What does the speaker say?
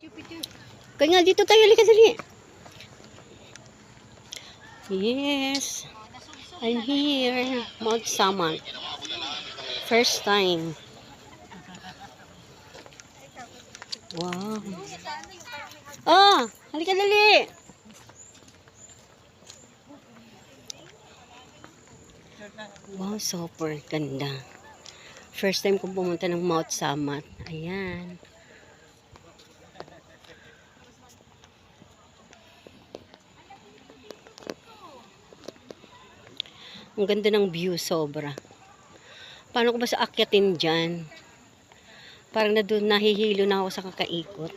Kaya nga dito tayo, halika dali. Yes. I'm here. Mount Saman. First time. Wow. Oh, halika dali. Wow, super ganda. First time kong pumunta ng Mount Samat. Ayan. Ang ganda ng view, sobra. Paano ko ba sa akyatin dyan? Parang na doon nahihilo na ako sa kakaikot.